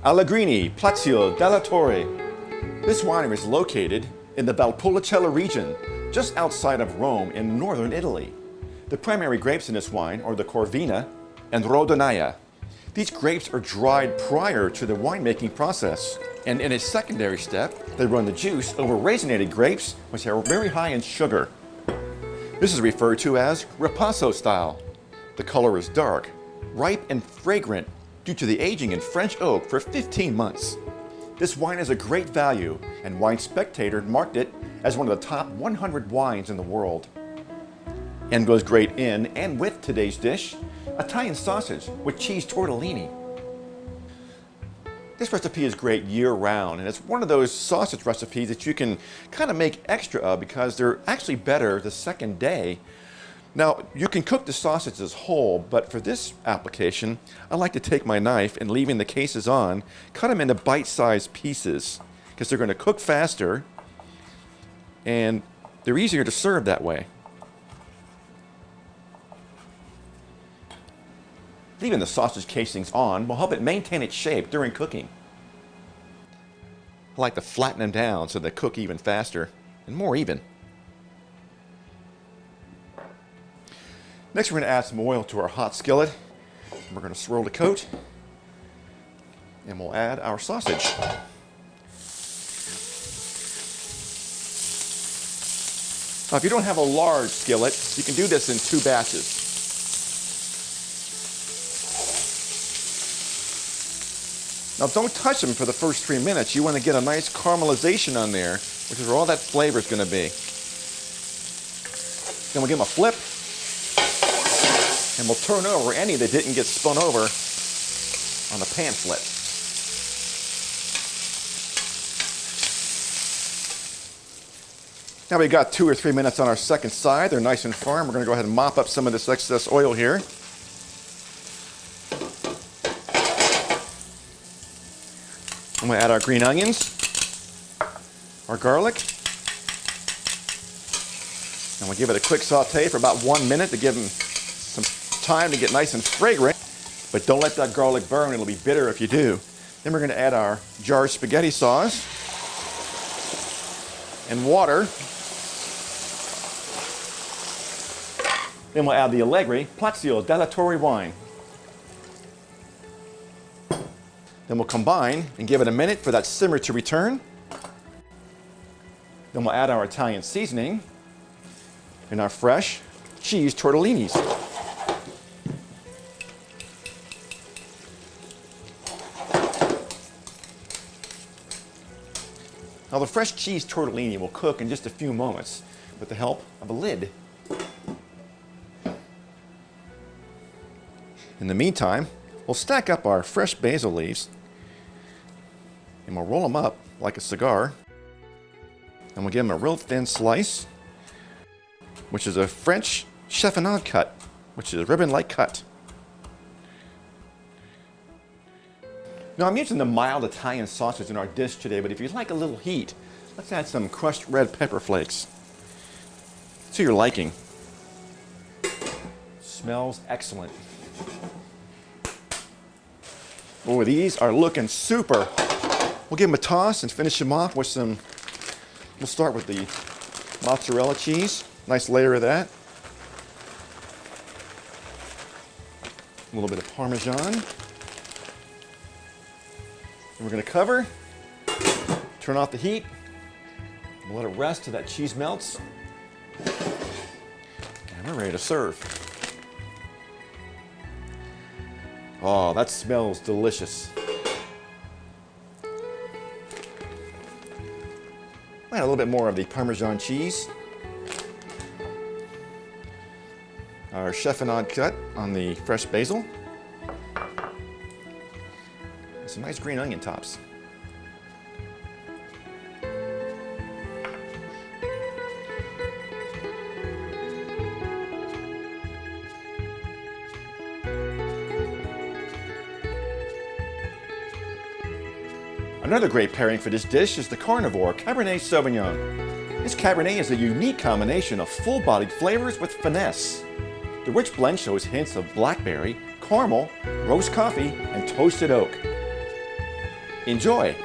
Allegrini Palazzo Della Torre. This winery is located in the Valpolicella region, just outside of Rome in northern Italy. The primary grapes in this wine are the Corvina and Rodonaya. These grapes are dried prior to the winemaking process, and in a secondary step, they run the juice over raisinated grapes, which are very high in sugar. This is referred to as Ripasso style. The color is dark, ripe and fragrant due to the aging in French oak for 15 months. This wine is a great value, and Wine Spectator marked it as one of the top 100 wines in the world. And goes great in and with today's dish, Italian sausage with cheese tortellini. This recipe is great year-round, and it's one of those sausage recipes that you can kind of make extra of because they're actually better the second day. Now, you can cook the sausages whole, but for this application, I like to take my knife and, leaving the cases on, cut them into bite-sized pieces because they're going to cook faster and they're easier to serve that way. Leaving the sausage casings on will help it maintain its shape during cooking. I like to flatten them down so they cook even faster and more even. Next, we're going to add some oil to our hot skillet. We're going to swirl the coat, and we'll add our sausage. Now, if you don't have a large skillet, you can do this in 2 batches. Now, don't touch them for the first 3 minutes. You want to get a nice caramelization on there, which is where all that flavor is going to be. Then we'll give them a flip. And we'll turn over any that didn't get spun over on the pan flip. Now we've got 2 or 3 minutes on our second side. They're nice and firm. We're going to go ahead and mop up some of this excess oil here. I'm going to add our green onions, our garlic, and we'll give it a quick saute for about 1 minute to give them some time to get nice and fragrant, but don't let that garlic burn. It'll be bitter if you do. Then we're going to add our jarred spaghetti sauce and water. Then we'll add the Allegrini Palazzo Della Torre wine. Then we'll combine and give it a minute for that simmer to return. Then we'll add our Italian seasoning and our fresh cheese tortellinis. Now, the fresh cheese tortellini will cook in just a few moments with the help of a lid. In the meantime, we'll stack up our fresh basil leaves and we'll roll them up like a cigar. And we'll give them a real thin slice, which is a French chiffonade cut, which is a ribbon-like cut. Now, I'm using the mild Italian sausage in our dish today, but if you'd like a little heat, let's add some crushed red pepper flakes to your liking. Smells excellent. Oh, these are looking super. We'll give them a toss and finish them off with some, we'll start with the mozzarella cheese. Nice layer of that. A little bit of Parmesan. And we're going to cover, turn off the heat, and let it rest till that cheese melts. And we're ready to serve. Oh, that smells delicious. Add a little bit more of the Parmesan cheese. Our chiffonade cut on the fresh basil. And some nice green onion tops. Another great pairing for this dish is the carnivore Cabernet Sauvignon. This Cabernet is a unique combination of full-bodied flavors with finesse. The rich blend shows hints of blackberry, caramel, roast coffee, and toasted oak. Enjoy!